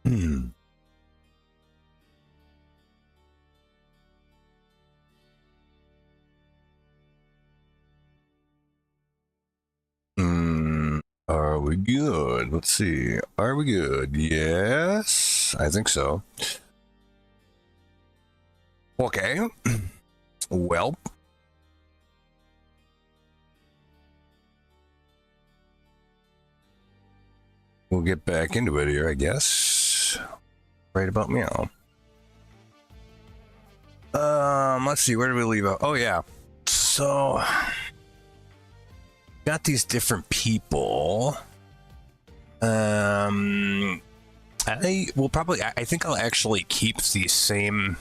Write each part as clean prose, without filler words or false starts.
Hmm. Are we good? Let's see. Are we good? Yes, I think so. Okay. Well. We'll get back into it here, I guess. Right about meow. Let's see. Where do we leave out? Oh, yeah. So, got these different people. I will probably. I think I'll actually keep the same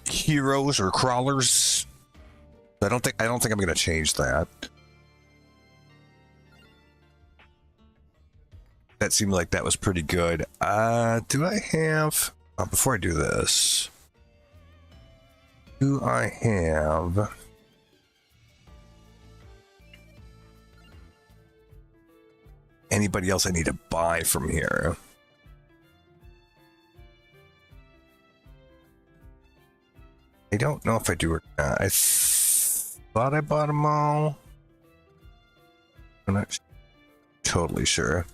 heroes or crawlers. I don't think I'm going to change that. That seemed like that was pretty good. Do I have... before I do this... Do I have... anybody else I need to buy from here? I don't know if I do or not. I thought I bought them all. I'm not totally sure.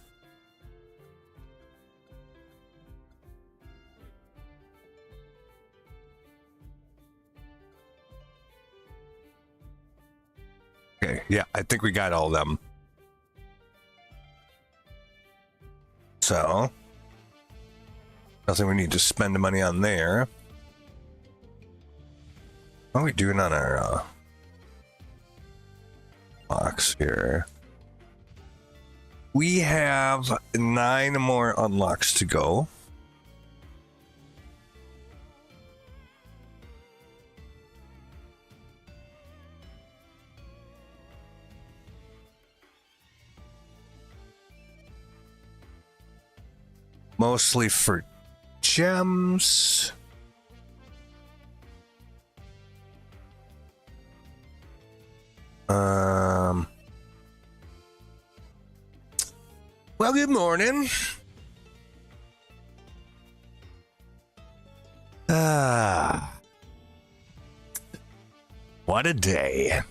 Okay, yeah, I think we got all of them. So, nothing we need to spend the money on there. What are we doing on our box here? We have 9 more unlocks to go. Mostly for gems. Well, good morning. What a day.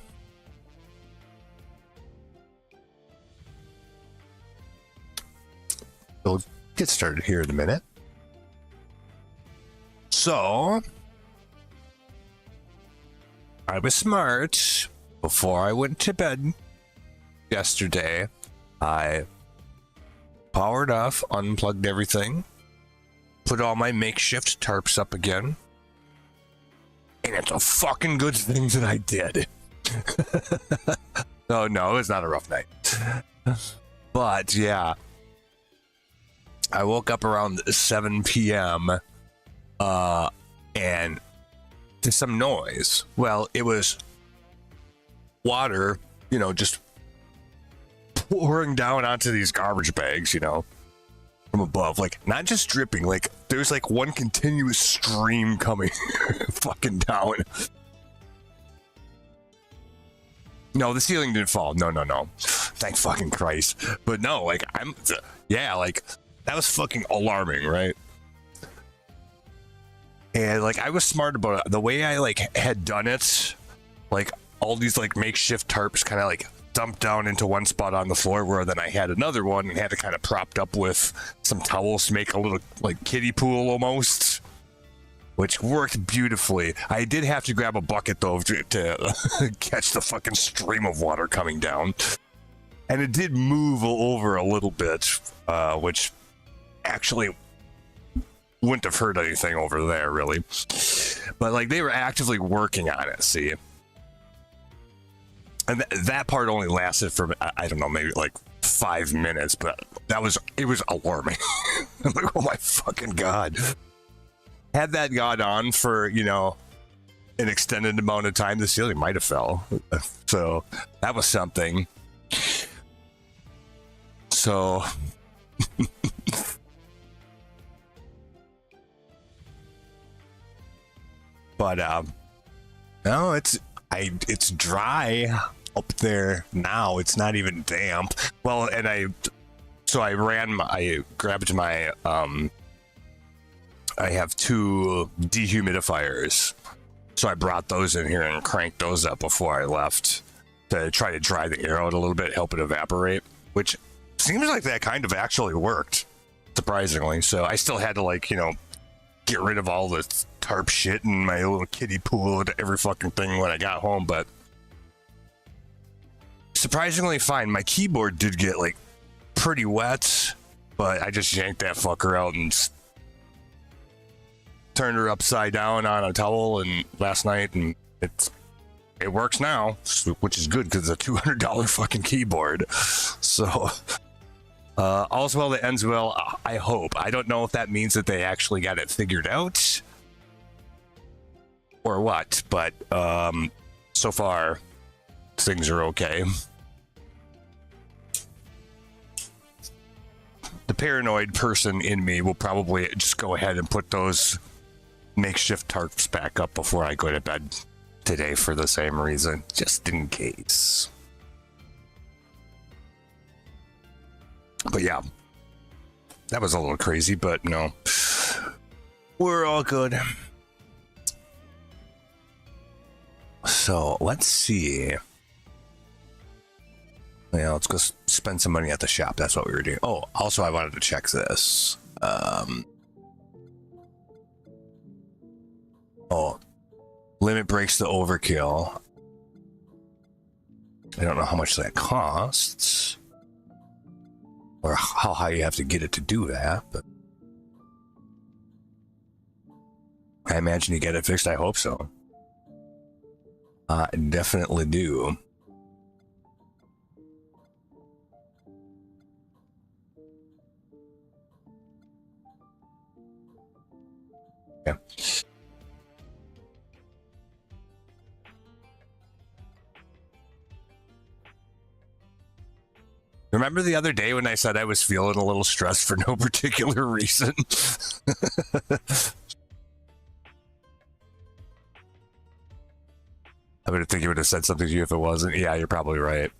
We'll get started here in a minute. So, I was smart. Before I went to bed yesterday, I powered off, unplugged everything, put all my makeshift tarps up again, and it's a fucking good thing that I did. Oh no, it's not a rough night. But yeah, I woke up around 7 p.m. And to some noise. Well, it was water, you know, just pouring down onto these garbage bags, you know, from above. Like, not just dripping, like, there's like one continuous stream coming fucking down. No, the ceiling didn't fall. No. Thank fucking Christ. But no, like, like, that was fucking alarming, right? And, like, I was smart about it. The way I, like, had done it, like, all these, like, makeshift tarps kind of, like, dumped down into one spot on the floor, where then I had another one and had it kind of propped up with some towels to make a little, like, kiddie pool almost, which worked beautifully. I did have to grab a bucket, though, to catch the fucking stream of water coming down. And it did move over a little bit, which actually wouldn't have hurt anything over there, really. But, like, they were actively working on it, see? And that part only lasted for, I don't know, maybe like 5 minutes, but it was alarming. I'm like, oh my fucking God. Had that gone on for, you know, an extended amount of time, the ceiling might have fell. So that was something. So but no, it's dry up there now. It's not even damp. Well, and I So I grabbed my, I have 2 dehumidifiers. So I brought those in here and cranked those up before I left to try to dry the air out a little bit, help it evaporate, which seems like that kind of actually worked, surprisingly. So I still had to, like, you know, get rid of all the tarp shit in my little kiddie pool and every fucking thing when I got home, but surprisingly fine. My keyboard did get, like, pretty wet, but I just yanked that fucker out and turned her upside down on a towel and last night, and it works now, which is good because it's a $200 fucking keyboard. So all's well that ends well, I hope. I don't know if that means that they actually got it figured out or what, but so far things are okay. The paranoid person in me will probably just go ahead and put those makeshift tarps back up before I go to bed today for the same reason, just in case. But yeah, that was a little crazy, but no, we're all good. So let's see. Yeah, let's go spend some money at the shop. That's what we were doing. Oh, also I wanted to check this. Oh, limit breaks the overkill. I don't know how much that costs or how high you have to get it to do that, but I imagine you get it fixed. I hope so. I definitely do. Yeah. Remember the other day when I said I was feeling a little stressed for no particular reason? I would think you would have said something to you if it wasn't. Yeah, you're probably right.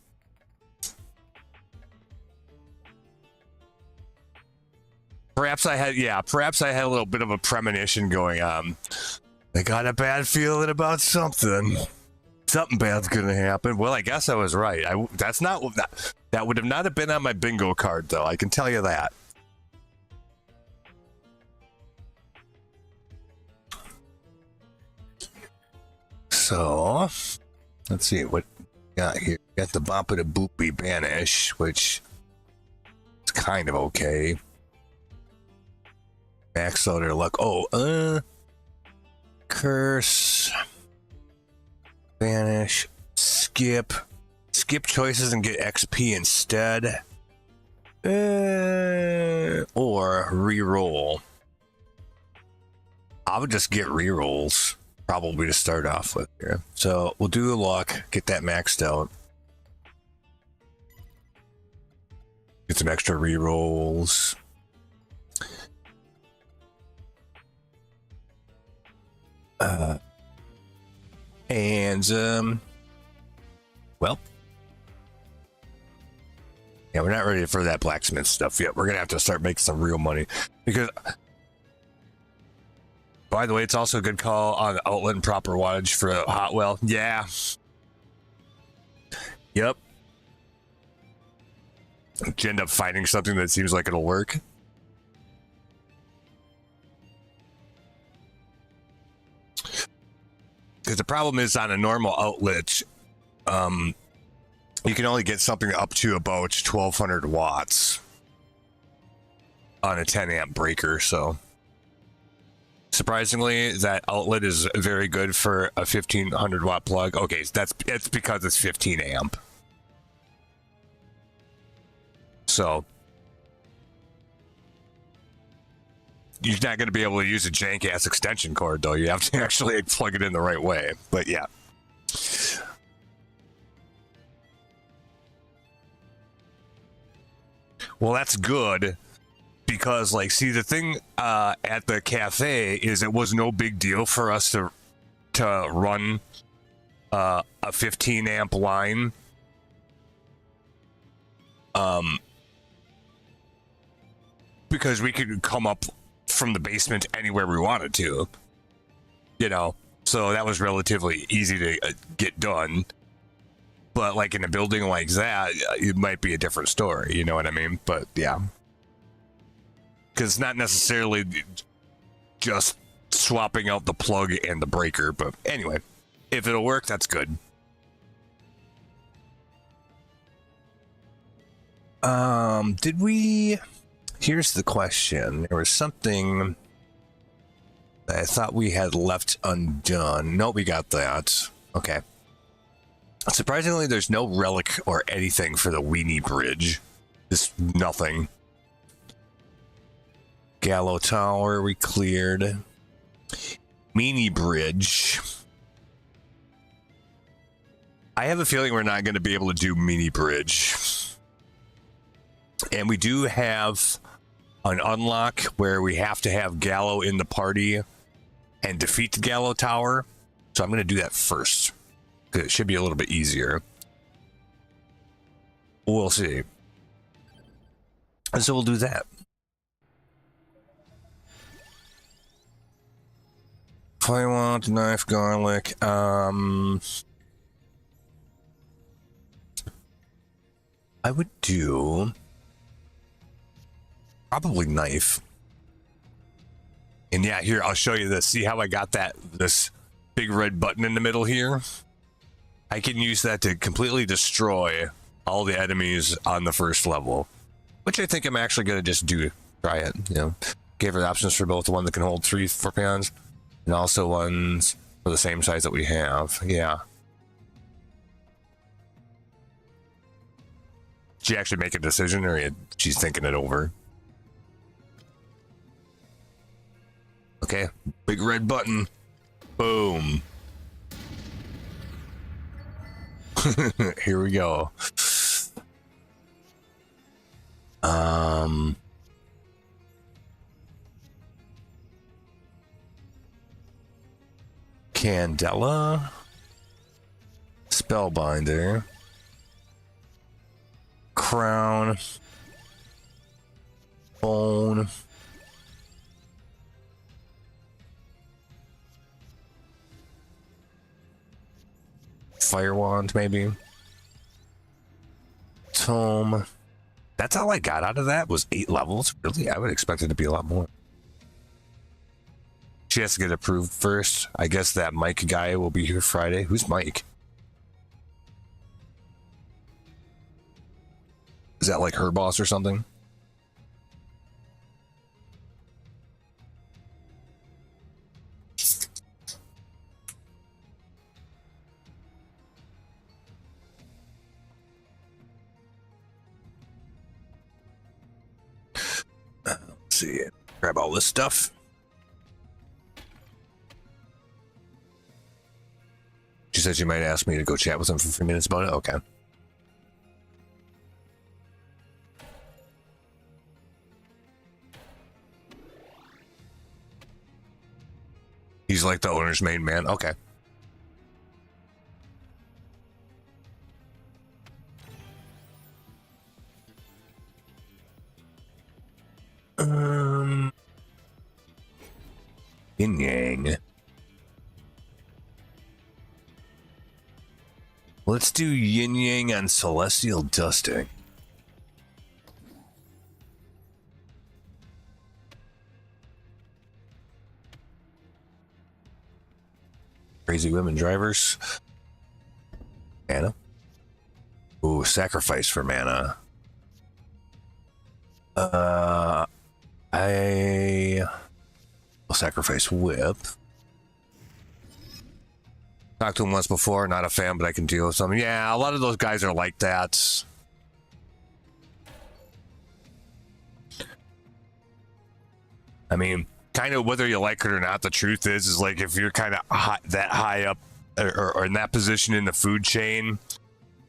Perhaps I had a little bit of a premonition going on. I got a bad feeling about something. Something bad's gonna happen. Well, I guess I was right. That would have not have been on my bingo card, though. I can tell you that. So, let's see what we got here. We got the Boppa da Boopy Banish, which is kind of okay. Max out their luck. Oh, curse, banish, skip choices and get XP instead, or re-roll. I would just get re-rolls probably to start off with here. So we'll do the luck, get that maxed out, get some extra re-rolls. Well, yeah, we're not ready for that blacksmith stuff yet. We're gonna have to start making some real money because, by the way, it's also a good call on outlet and proper wattage for a hot well. Yeah. Yep. You end up finding something that seems like it'll work. Because the problem is on a normal outlet, you can only get something up to about 1200 watts on a 10 amp breaker. So surprisingly, that outlet is very good for a 1500 watt plug. Okay, so it's because it's 15 amp. So you're not going to be able to use a jank ass extension cord, though. You have to actually plug it in the right way. But yeah. Well, that's good because, like, see, the thing at the cafe is it was no big deal for us to run a 15 amp line because we could come up from the basement anywhere we wanted to, you know, so that was relatively easy to get done. But like in a building like that, it might be a different story, you know what I mean? But yeah, because it's not necessarily just swapping out the plug and the breaker. But anyway, if it'll work, that's good. Did we... Here's the question. There was something that I thought we had left undone. No, we got that. Okay. Surprisingly, there's no relic or anything for the Weenie Bridge. Just nothing. Gallow Tower, we cleared. Meanie Bridge. I have a feeling we're not going to be able to do Meanie Bridge. And we do have an unlock where we have to have Gallow in the party and defeat the Gallow Tower. So I'm going to do that first. It should be a little bit easier. We'll see. And so we'll do that. Firewand, knife, garlic. I would do probably knife. And yeah, here, I'll show you this. See how I got this big red button in the middle here? I can use that to completely destroy all the enemies on the first level, which I think I'm actually going to just try it, you know. Gave her options for both, the one that can hold 3 Scorpions and also ones for the same size that we have. Yeah. Did she actually make a decision, or she's thinking it over? Okay, big red button. Boom. Here we go. Candela. Spellbinder. Crown. Bone. Fire wand, maybe. Tome. That's all I got out of that was 8 levels. Really? I would expect it to be a lot more. She has to get approved first. I guess that Mike guy will be here Friday. Who's Mike? Is that like her boss or something? Let's see. Grab all this stuff. She said she might ask me to go chat with him for 3 minutes about it. Okay. He's like the owner's main man. Okay. Yin Yang. Let's do Yin Yang on Celestial Dusting. Crazy women drivers. Mana. Ooh, sacrifice for mana. I will sacrifice whip. Talked to him once before, not a fan, but I can deal with them. Yeah, a lot of those guys are like that. I mean, kind of whether you like it or not, the truth is like if you're kind of that high up or in that position in the food chain,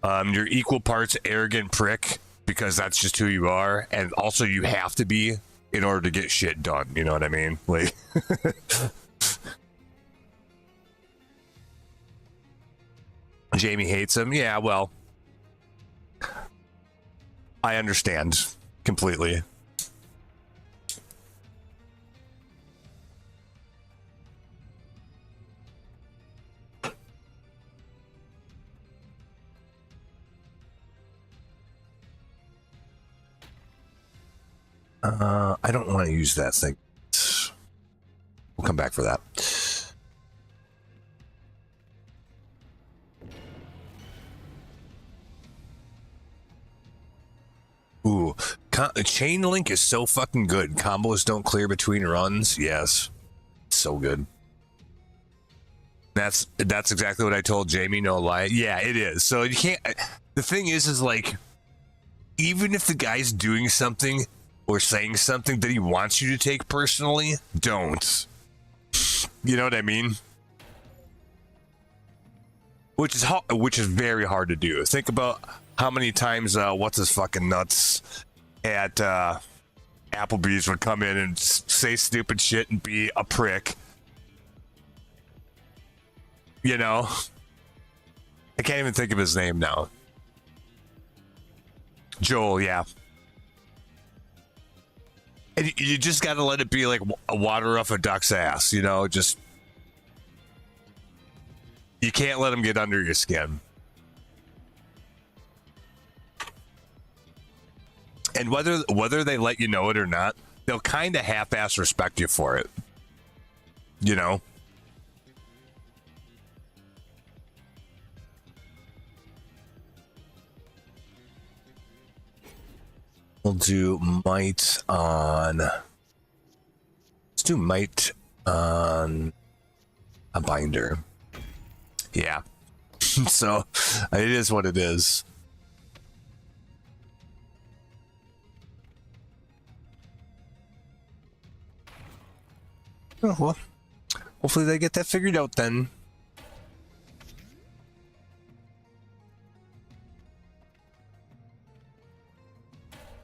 you're equal parts arrogant prick because that's just who you are, and also you have to be in order to get shit done. You know what I mean? Like. Jamie hates him. Yeah, well, I understand completely. I don't want to use that thing. We'll come back for that. Ooh, chain link is so fucking good. Combos don't clear between runs. Yes, so good. That's exactly what I told Jamie. No lie. Yeah, it is. So you can't. The thing is like, even if the guy's doing something or saying something that he wants you to take personally, don't. You know what I mean? Which is very hard to do. Think about how many times what's his fucking nuts at Applebee's would come in and say stupid shit and be a prick. You know? I can't even think of his name now. Joel, yeah. And you just gotta let it be like a water off a duck's ass, you know? Just... You can't let him get under your skin. And whether they let you know it or not, they'll kind of half-ass respect you for it. You know? We'll do might on... Let's do might on a binder. Yeah. So, it is what it is. Oh, well, hopefully they get that figured out then.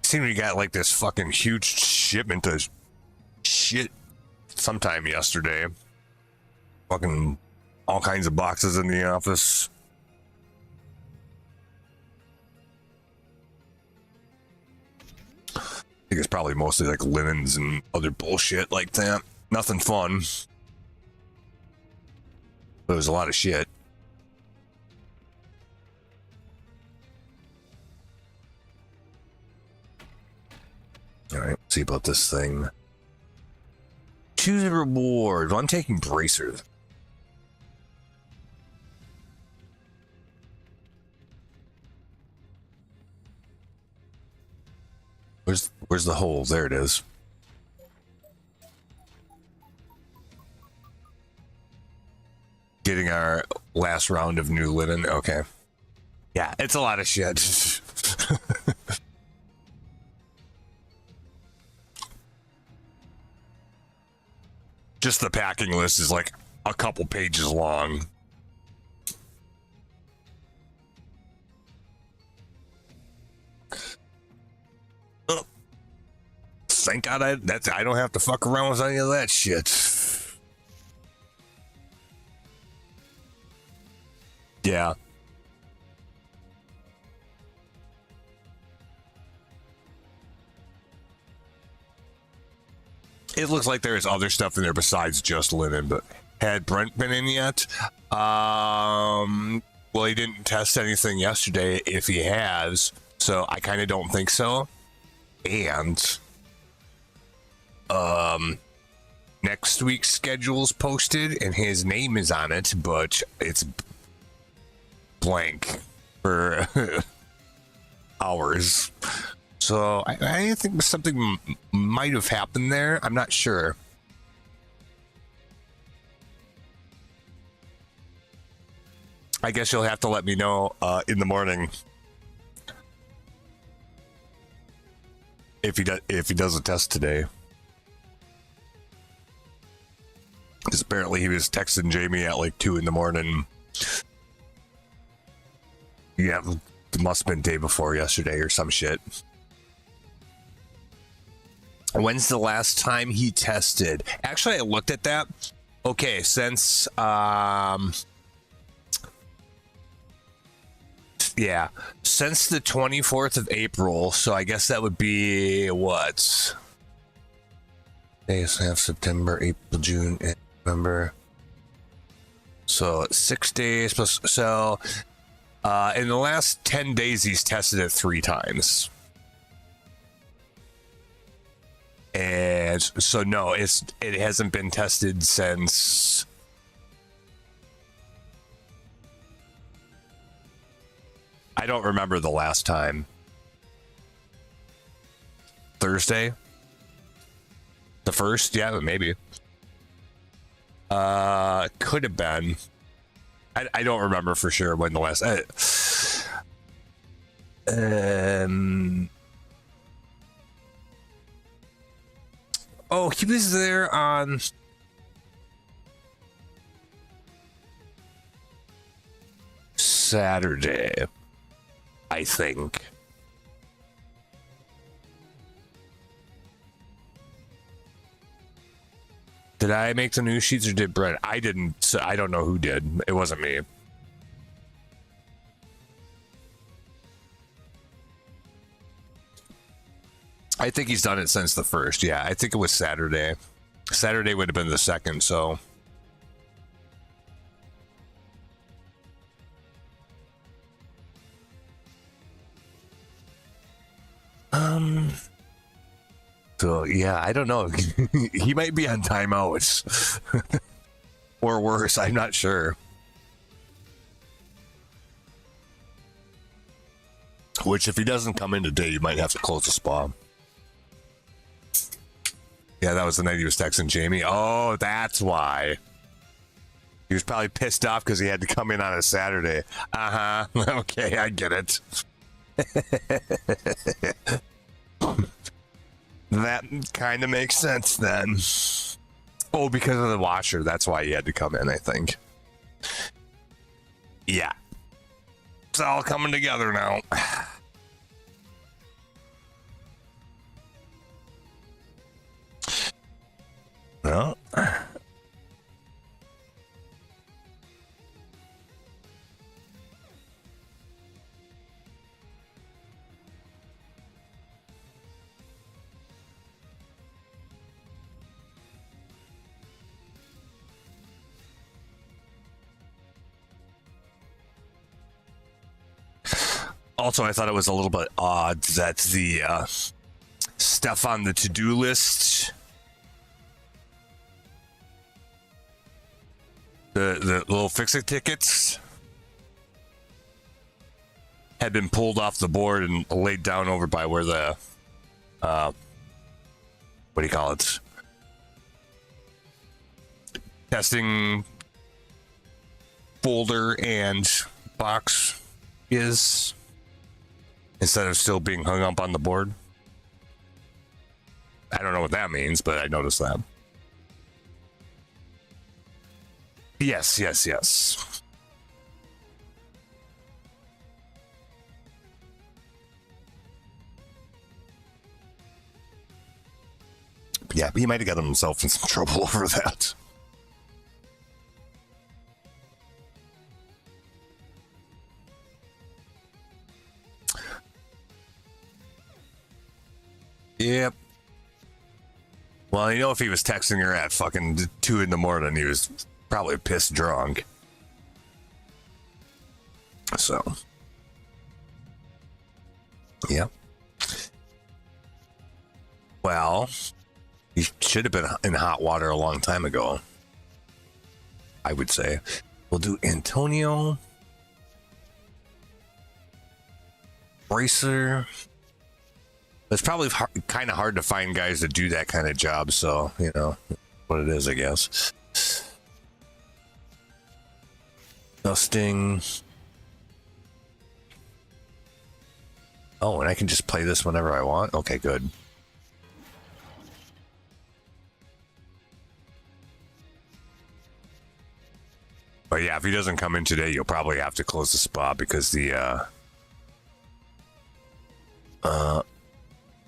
Seen we got like this fucking huge shipment of shit sometime yesterday. Fucking all kinds of boxes in the office. I think it's probably mostly like linens and other bullshit like that. Nothing fun. But it was a lot of shit. Alright, let's see about this thing. Choose a reward. Well, I'm taking bracers. Where's the hole? There it is. Getting our last round of new linen. Okay. Yeah, it's a lot of shit. Just the packing list is like a couple pages long. Thank God I don't have to fuck around with any of that shit. Yeah. It looks like there's other stuff in there besides just linen, but had Brent been in yet? Well, he didn't test anything yesterday if he has, so I kind of don't think so. And next week's schedule's posted and his name is on it, but it's blank for hours. So I think something might have happened there. I'm not sure. I guess you'll have to let me know in the morning if he does a test today. Because apparently he was texting Jamie at like 2 in the morning. Yeah, it must have been day before yesterday or some shit. When's the last time he tested? Actually, I looked at that. Okay, since yeah, since the 24th of April, so I guess that would be what? Days have September, April, June, and November. So 6 days plus. So in the last 10 days, he's tested it 3 times. And so no, it hasn't been tested since I don't remember the last time. Thursday? The first? Yeah, maybe. Could have been. I don't remember for sure when the last. Oh, he was there on. Saturday, I think. Did I make the news sheets or did Brett? I didn't. So I don't know who did. It wasn't me. I think he's done it since the first. Yeah, I think it was Saturday. Saturday would have been the second, so. So yeah, I don't know. He might be on timeouts. Or worse, I'm not sure. Which, if he doesn't come in today, you might have to close the spa. Yeah, that was the night he was texting Jamie. Oh, that's why. He was probably pissed off because he had to come in on a Saturday. Uh-huh. Okay, I get it. That kind of makes sense then. Oh, because of the washer. That's why he had to come in, I think. Yeah. It's all coming together now. Well. Also, I thought it was a little bit odd that the stuff on the to-do list, the little fix-it tickets, had been pulled off the board and laid down over by where the, what do you call it? Testing folder and box is, instead of still being hung up on the board. I don't know what that means, but I noticed that. Yes. Yeah, but he might have gotten himself in some trouble over that. Yep. Well, you know, if he was texting her at fucking 2 a.m, he was probably pissed drunk. So. Yep. Well, he should have been in hot water a long time ago, I would say. We'll do Antonio. Bracer. It's probably kind of hard to find guys that do that kind of job, so, you know, what it is, I guess. Dusting. Oh, and I can just play this whenever I want? Okay, good. But yeah, if he doesn't come in today, you'll probably have to close the spa because the,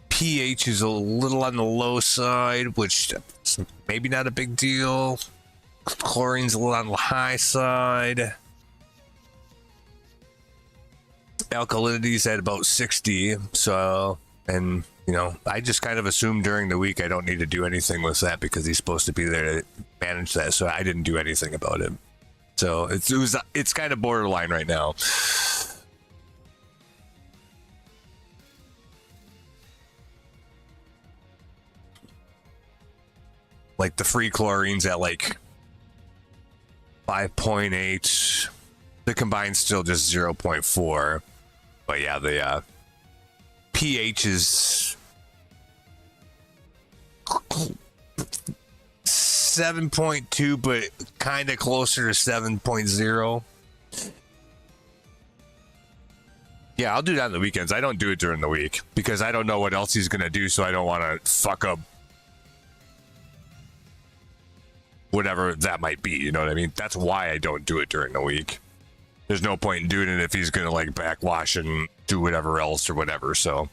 pH is a little on the low side, which is maybe not a big deal. Chlorine's a little on the high side. Alkalinity's at about 60. So, and, you know, I just kind of assumed during the week I don't need to do anything with that because he's supposed to be there to manage that. So I didn't do anything about it. So it's kind of borderline right now. Like the free chlorine's at like 5.8. The combined still just 0.4. But yeah, the pH is 7.2, but kind of closer to 7.0. Yeah, I'll do that on the weekends. I don't do it during the week because I don't know what else he's going to do, so I don't want to fuck up whatever that might be, you know what I mean? That's why I don't do it during the week. There's no point in doing it if he's going to like backwash and do whatever else or whatever, so.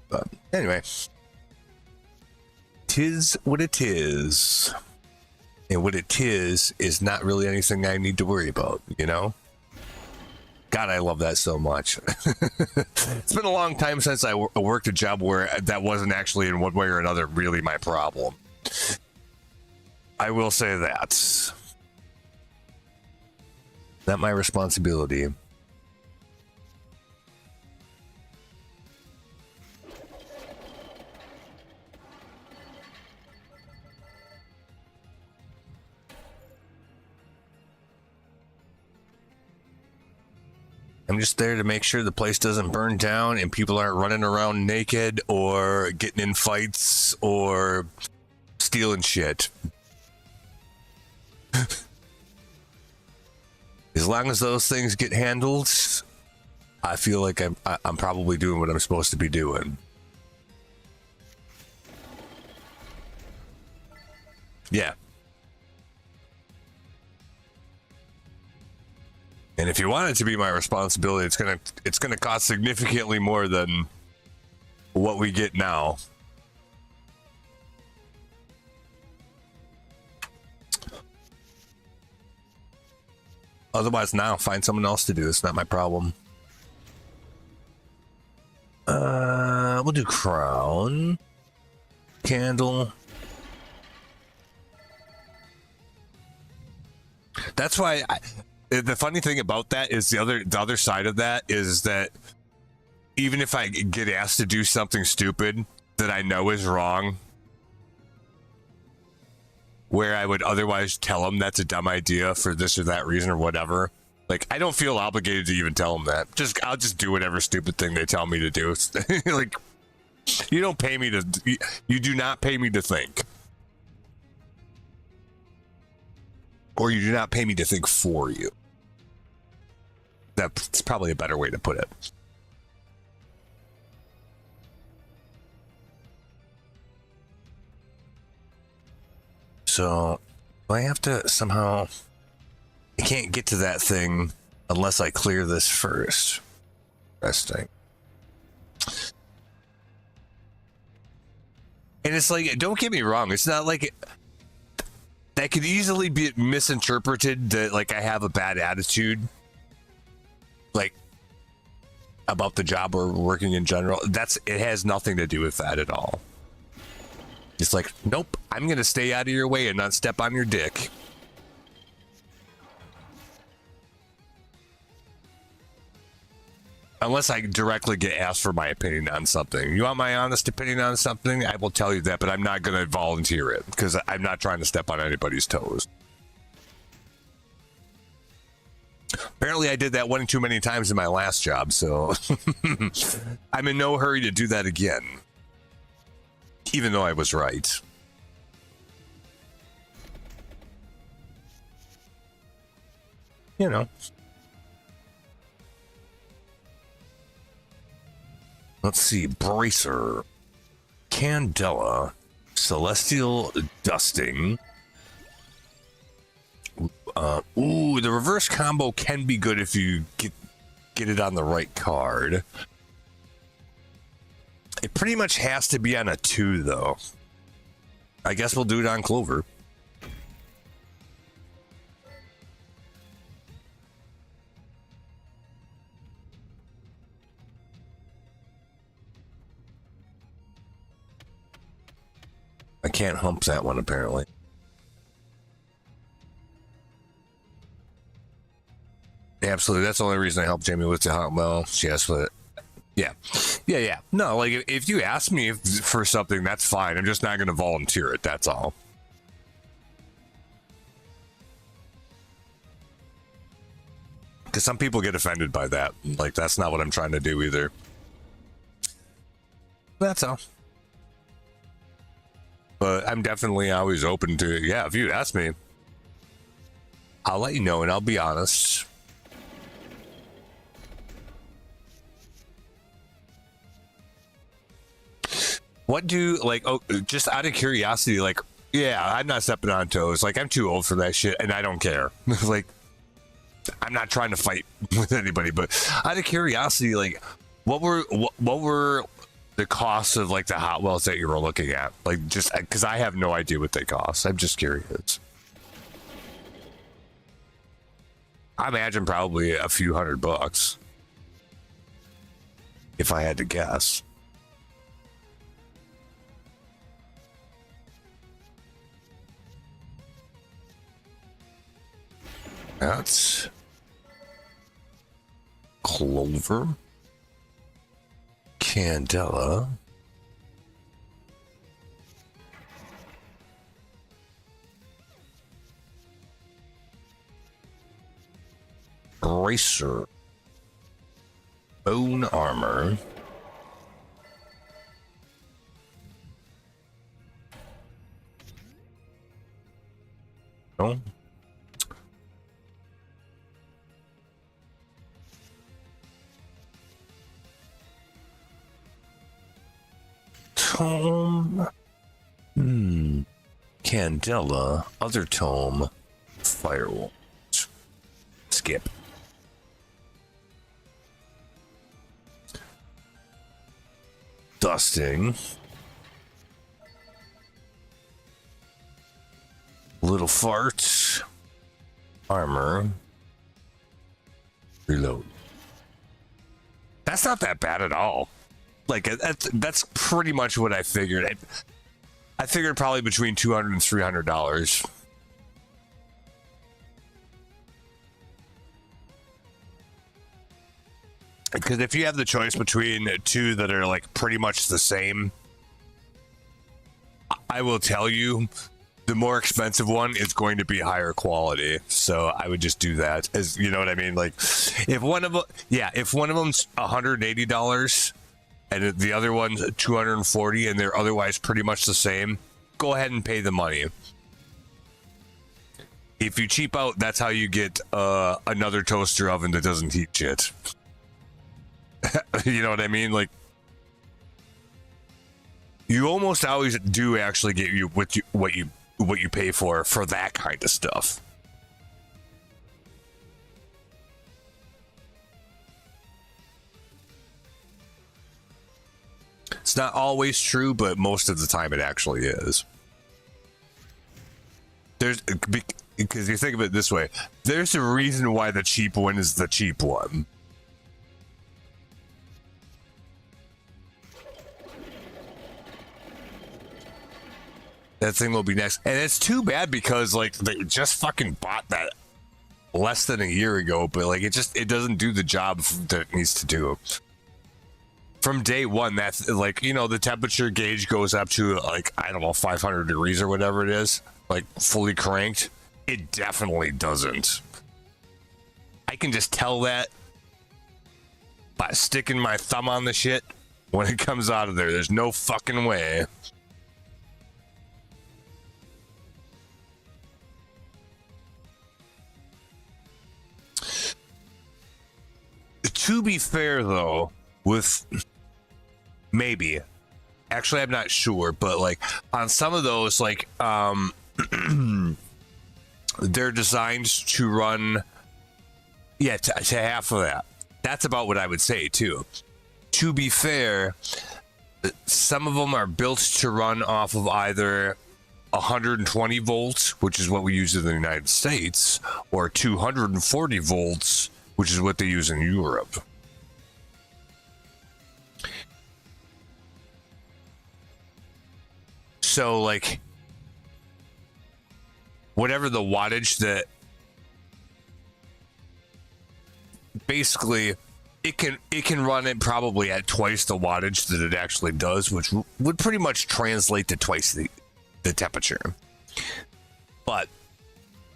But anyway, tis what it is. And what it is not really anything I need to worry about, you know? God, I love that so much. It's been a long time since I worked a job where that wasn't actually in one way or another really my problem. I will say that. Not my responsibility. I'm just there to make sure the place doesn't burn down and people aren't running around naked or getting in fights or stealing shit. As long as those things get handled, I feel like I'm probably doing what I'm supposed to be doing. Yeah. And if you want it to be my responsibility, it's gonna cost significantly more than what we get now. Otherwise, now find someone else to do. It's not my problem. We'll do crown, candle. That's why the funny thing about that is the other side of that is that even if I get asked to do something stupid that I know is wrong, where I would otherwise tell them that's a dumb idea for this or that reason or whatever, like I don't feel obligated to even tell them that. I'll just do whatever stupid thing they tell me to do. Like you don't pay me to. You do not pay me to think. Or you do not pay me to think for you. That's probably a better way to put it. So, I have to somehow... I can't get to that thing unless I clear this first. Interesting. And it's like, don't get me wrong, it's not like... That could easily be misinterpreted that like I have a bad attitude, like about the job or working in general. It has nothing to do with that at all. It's like, nope, I'm gonna stay out of your way and not step on your dick. Unless I directly get asked for my opinion on something. You want my honest opinion on something? I will tell you that, but I'm not going to volunteer it because I'm not trying to step on anybody's toes. Apparently, I did that one too many times in my last job, so I'm in no hurry to do that again. Even though I was right. You know. Let's see, Bracer, Candela, Celestial Dusting. Ooh, the reverse combo can be good if you get it on the right card. It pretty much has to be on a 2, though. I guess we'll do it on Clover. I can't hump that one, apparently. Absolutely. That's the only reason I helped Jamie with the hump. Well, she asked for it. Yeah. Yeah. No, like if you ask me for something, that's fine. I'm just not going to volunteer it. That's all. Because some people get offended by that. Like, that's not what I'm trying to do either. That's all. But I'm definitely always open to, yeah, if you ask me, I'll let you know and I'll be honest. What do, like, oh, just out of curiosity, like, yeah, I'm not stepping on toes. Like, I'm too old for that shit and I don't care. Like, I'm not trying to fight with anybody, but out of curiosity, like, what were the costs of like the hot wells that you were looking at? Like, just because I have no idea what they cost. I'm just curious. I imagine probably a few $100 if I had to guess. That's Clover, Candela, Bracer, Bone Armor, oh, Tome, Candela, other tome, Firewall, skip. Dusting, Little Fart, Armor, Reload. That's not that bad at all. Like, that's pretty much what I figured. I figured probably between $200 and $300. Because if you have the choice between two that are like pretty much the same, I will tell you, the more expensive one is going to be higher quality. So I would just do that, as you know what I mean. Like, if one of them, if one of them's $180 and the other one's $240, and they're otherwise pretty much the same, go ahead and pay the money. If you cheap out, that's how you get another toaster oven that doesn't heat shit. You know what I mean? Like, you almost always do actually get you what you pay for that kind of stuff. It's not always true, but most of the time it actually is. Because you think of it this way, there's a reason why the cheap one is the cheap one. That thing will be next. And it's too bad because, like, they just fucking bought that less than a year ago, but, like, it doesn't do the job that it needs to do. From day one, that's, like, you know, the temperature gauge goes up to, like, I don't know, 500 degrees or whatever it is, like, fully cranked. It definitely doesn't. I can just tell that by sticking my thumb on the shit when it comes out of there. There's no fucking way. To be fair, though, with maybe, actually, I'm not sure, but like on some of those, like, they're designed to run, to half of that. That's about what I would say, too. To be fair, some of them are built to run off of either 120 volts, which is what we use in the United States, or 240 volts, which is what they use in Europe. So, like, whatever the wattage that basically it can run it probably at twice the wattage that it actually does, which would pretty much translate to twice the temperature. But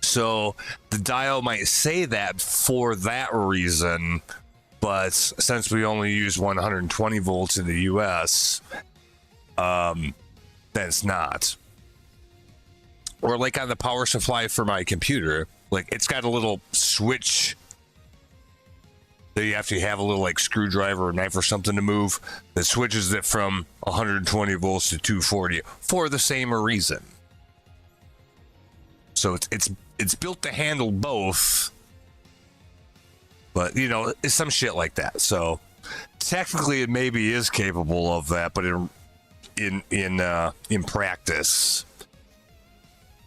so the dial might say that for that reason, but since we only use 120 volts in the US, then it's not. Or like on the power supply for my computer, like it's got a little switch that you have to have a little like screwdriver or knife or something to move that switches it from 120 volts to 240 for the same reason. So it's built to handle both, but you know, it's some shit like that. So technically, it maybe is capable of that, but in practice,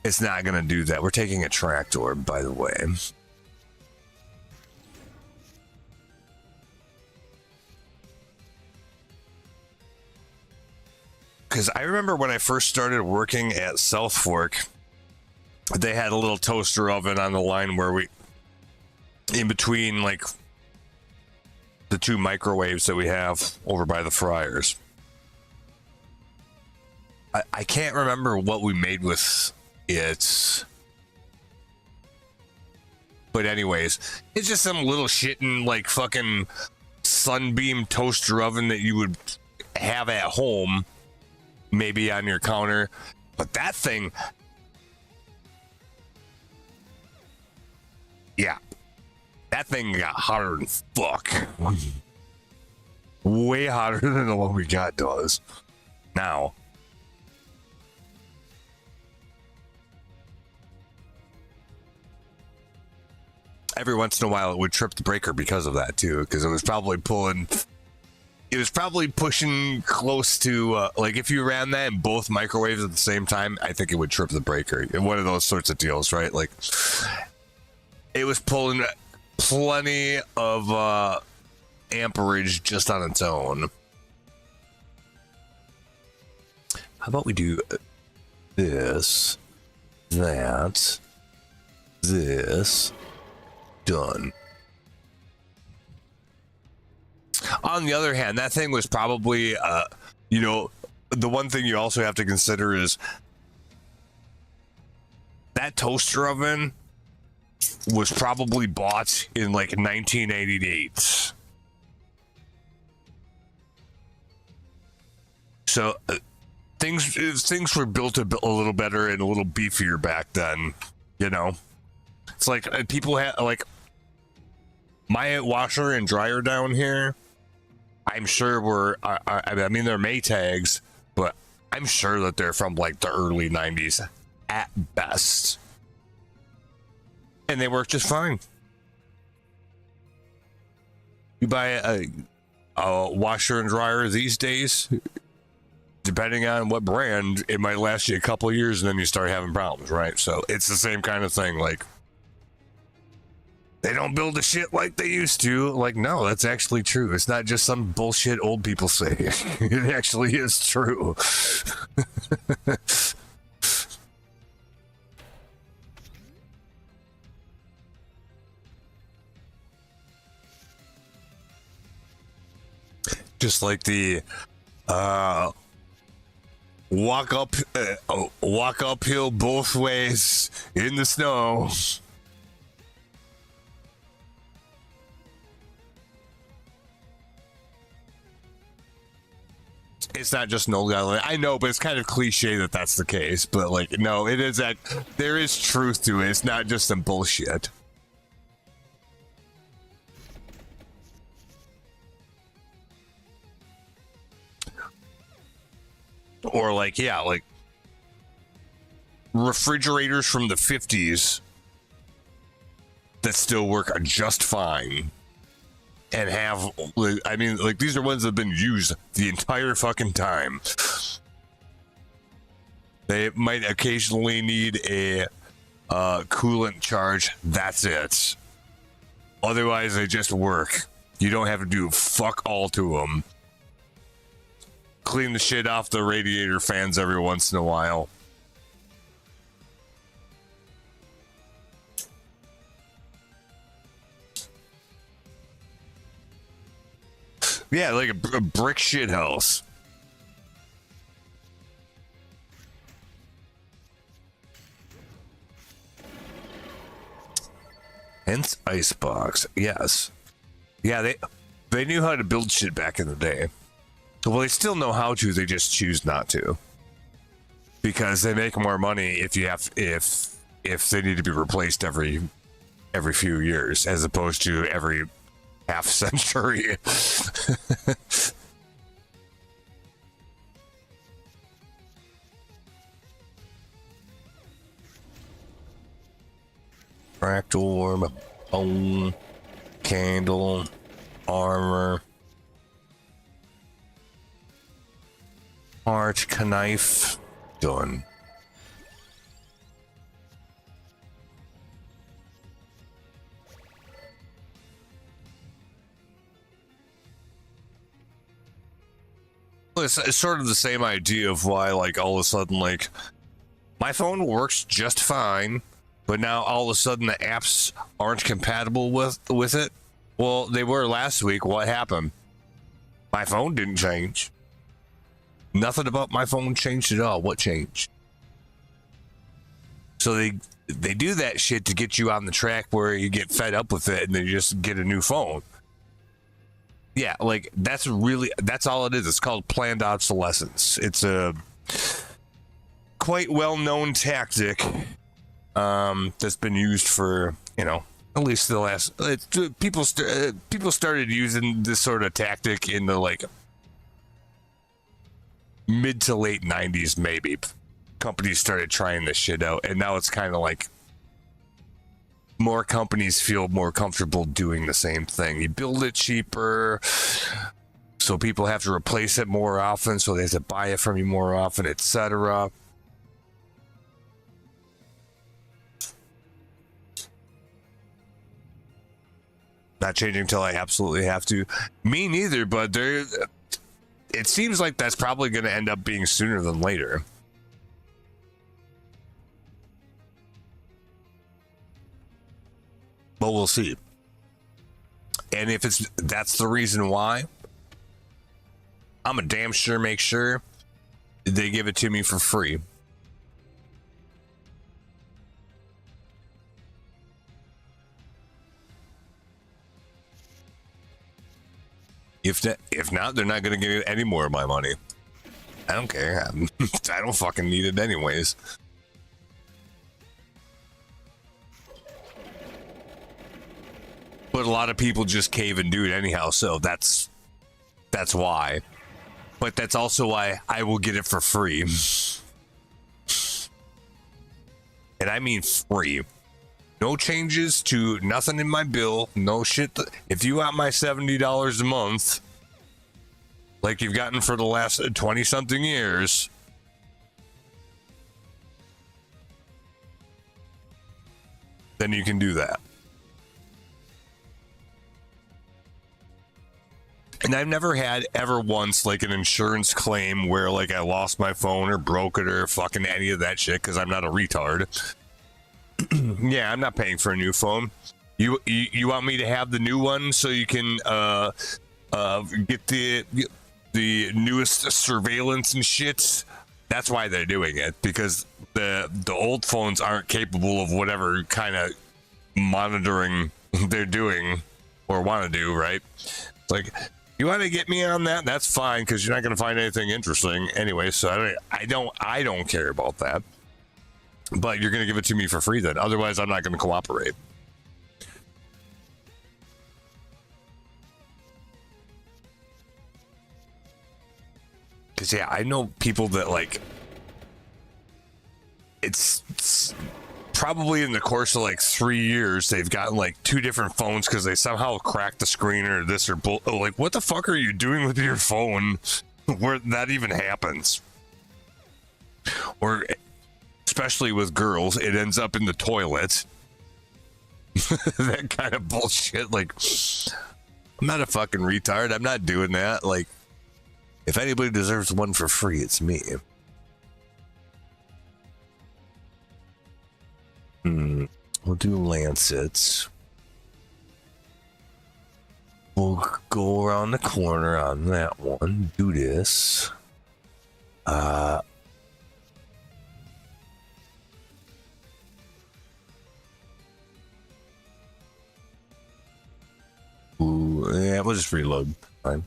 it's not going to do that. We're taking a tractor, by the way. Because I remember when I first started working at South Fork, they had a little toaster oven on the line where we, in between like the two microwaves that we have over by the fryers. I can't remember what we made with it. But anyways, it's just some little shitting like fucking Sunbeam toaster oven that you would have at home, maybe on your counter. But that thing, yeah, that thing got hotter than fuck. Way hotter than the one we got does now. Every once in a while, it would trip the breaker because of that too, because it was probably pushing close to like if you ran that in both microwaves at the same time, I think it would trip the breaker. One of those sorts of deals, right? Like it was pulling plenty of amperage just on its own. How about we do this, that, this, done. On the other hand, that thing was probably, you know, the one thing you also have to consider is that toaster oven was probably bought in like 1988. So things were built a little better and a little beefier back then, you know. It's like people had like my washer and dryer down here. I'm sure I mean, they're Maytags, but I'm sure that they're from like the early 90s at best. And they work just fine. You buy a washer and dryer these days, depending on what brand, it might last you a couple of years and then you start having problems, right? So it's the same kind of thing. Like, they don't build the shit like they used to. Like, no, that's actually true. It's not just some bullshit old people say. It actually is true. Just like the walk uphill both ways in the snow. It's not just no guy. I know, but it's kind of cliche that that's the case. But like, no, it is that there is truth to it. It's not just some bullshit. Or like, yeah, like refrigerators from the 50s that still work just fine. And have, I mean, like, these are ones that have been used the entire fucking time. They might occasionally need a coolant charge. That's it. Otherwise, they just work. You don't have to do fuck all to them. Clean the shit off the radiator fans every once in a while. Yeah, like a brick shit house. Hence Icebox. Yes. Yeah, they knew how to build shit back in the day. Well, they still know how to, they just choose not to. Because they make more money if they need to be replaced every few years as opposed to every half century. Fractal, bone, candle, armor, heart, knife, done. It's sort of the same idea of why, like, all of a sudden, like, my phone works just fine, but now all of a sudden the apps aren't compatible with it. Well, they were last week. What happened? My phone didn't change. Nothing about my phone changed at all. What changed? So they do that shit to get you on the track where you get fed up with it and then you just get a new phone. Yeah, like that's all it is. It's called planned obsolescence. It's a quite well-known tactic that's been used for, at least the last people started using this sort of tactic in the like mid to late 90s maybe. Companies started trying this shit out, and now it's kind of like more companies feel more comfortable doing the same thing. You build it cheaper, so people have to replace it more often, so they have to buy it from you more often, etc. Not changing until I absolutely have to. Me neither, but it seems like that's probably going to end up being sooner than later. But we'll see. And if that's the reason why, I'm a damn sure make sure they give it to me for free. If not, they're not going to get any more of my money. I don't care. I don't fucking need it anyways. But a lot of people just cave and do it anyhow, so that's why. But that's also why I will get it for free. And I mean free. No changes to nothing in my bill. No shit. If you want my $70 a month, like you've gotten for the last 20-something years, then you can do that. And I've never had ever once like an insurance claim where like I lost my phone or broke it or fucking any of that shit because I'm not a retard. Yeah, I'm not paying for a new phone. You want me to have the new one so you can get the newest surveillance and shit? That's why they're doing it, because the old phones aren't capable of whatever kind of monitoring they're doing or want to do, right? It's like, you want to get me on that? That's fine, because you're not going to find anything interesting anyway. So I don't care about that. But you're going to give it to me for free then. Otherwise, I'm not going to cooperate. Because yeah, I know people that like. It's probably in the course of like 3 years they've gotten like 2 different phones because they somehow cracked the screen or this or like, what the fuck are you doing with your phone where that even happens? Or especially with girls, it ends up in the toilet. That kind of bullshit. Like, I'm not a fucking retard. I'm not doing that. Like, if anybody deserves one for free, it's me. We'll do lancets. We'll go around the corner on that one. Do this. Yeah, we'll just reload. Fine.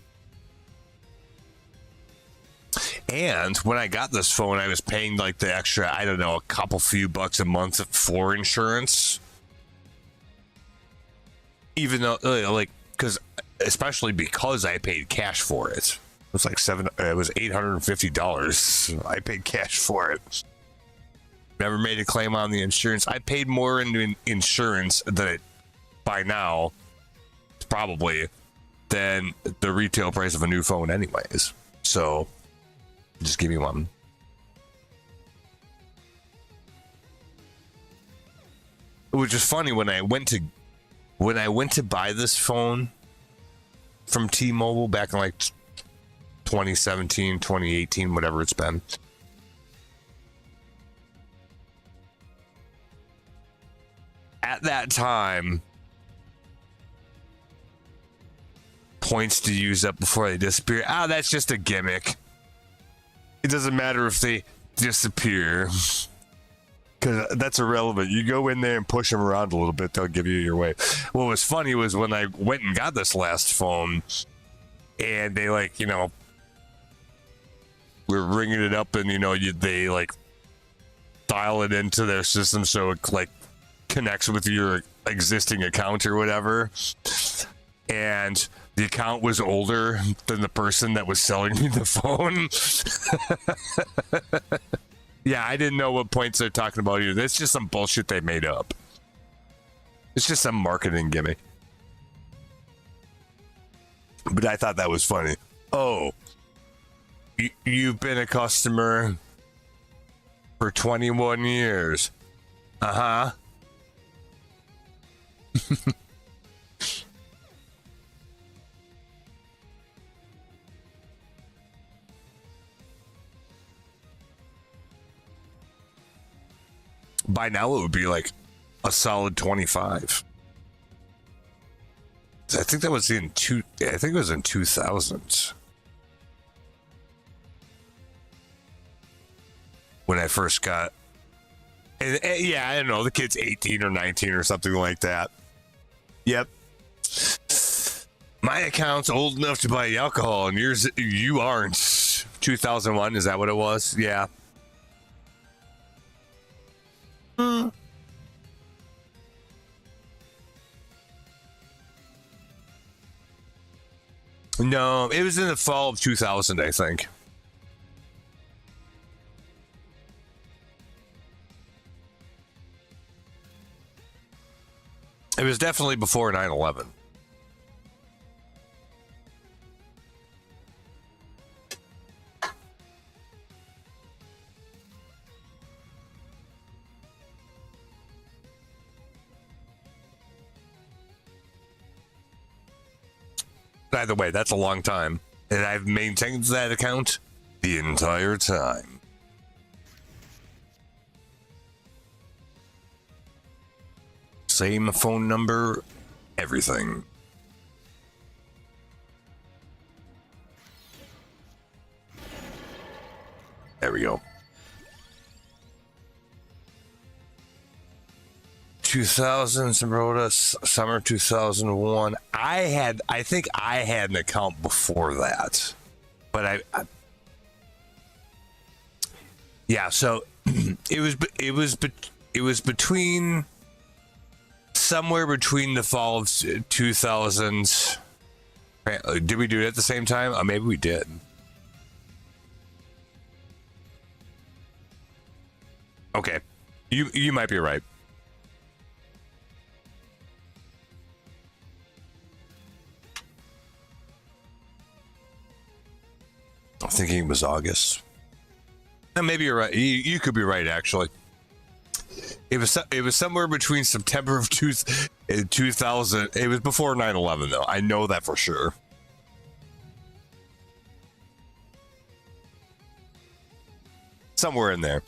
And when I got this phone, I was paying like the extra, I don't know, a few bucks a month for insurance. Even though, like, especially because I paid cash for it. It was like $850. I paid cash for it. Never made a claim on the insurance. I paid more into insurance than it, by now, probably, than the retail price of a new phone anyways. So just give me one. Which is funny, when I went to buy this phone from T-Mobile back in like 2017, 2018, whatever it's been. At that time, points to use up before they disappear. That's just a gimmick. It doesn't matter if they disappear, because that's irrelevant. You go in there and push them around a little bit, they'll give you your way. What was funny was when I went and got this last phone, and they were ringing it up, and they like dial it into their system so it like connects with your existing account or whatever, and the account was older than the person that was selling me the phone. Yeah, I didn't know what points they're talking about either. That's just some bullshit they made up. It's just some marketing gimmick. But I thought that was funny. Oh, you've been a customer for 21 years. Uh-huh. By now it would be like a solid 25. I think that was in 2000 when I first got. And yeah, I don't know. The kid's 18 or 19 or something like that. Yep. My account's old enough to buy alcohol, and you aren't. 2001, is that what it was? Yeah. No, it was in the fall of 2000, I think. It was definitely before 9/11. By the way, that's a long time, and I've maintained that account the entire time. Same phone number, everything. There we go. 2000, summer 2001. I think I had an account before that, but yeah. So it was between somewhere between the fall of 2000. Did we do it at the same time? Maybe we did. Okay, you might be right. I'm thinking it was August. Maybe you're right. You could be right, actually. It was somewhere between September of 2000. It was before 9/11, though. I know that for sure. Somewhere in there.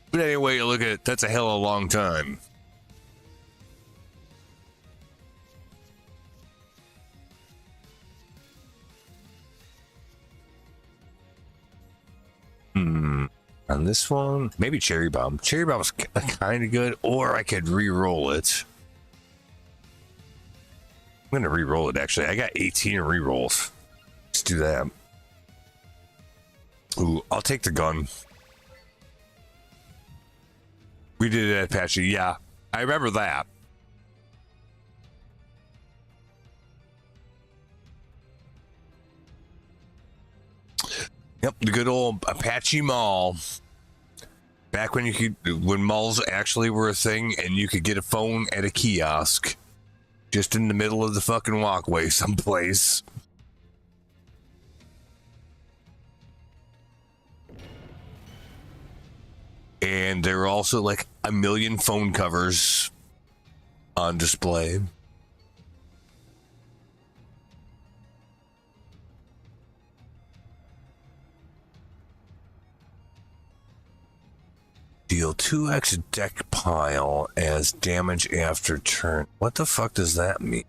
But anyway, you look at it, that's a hell of a long time. On this one, maybe Cherry Bomb. Cherry Bomb's kind of good, or I could re-roll it. I'm going to re-roll it, actually. I got 18 re-rolls. Let's do that. Ooh, I'll take the gun. We did it at Apache, yeah. I remember that. Yep, the good old Apache Mall. Back when when malls actually were a thing and you could get a phone at a kiosk. Just in the middle of the fucking walkway someplace. And there were also like a million phone covers on display. Deal 2x deck pile as damage after turn. What the fuck does that mean?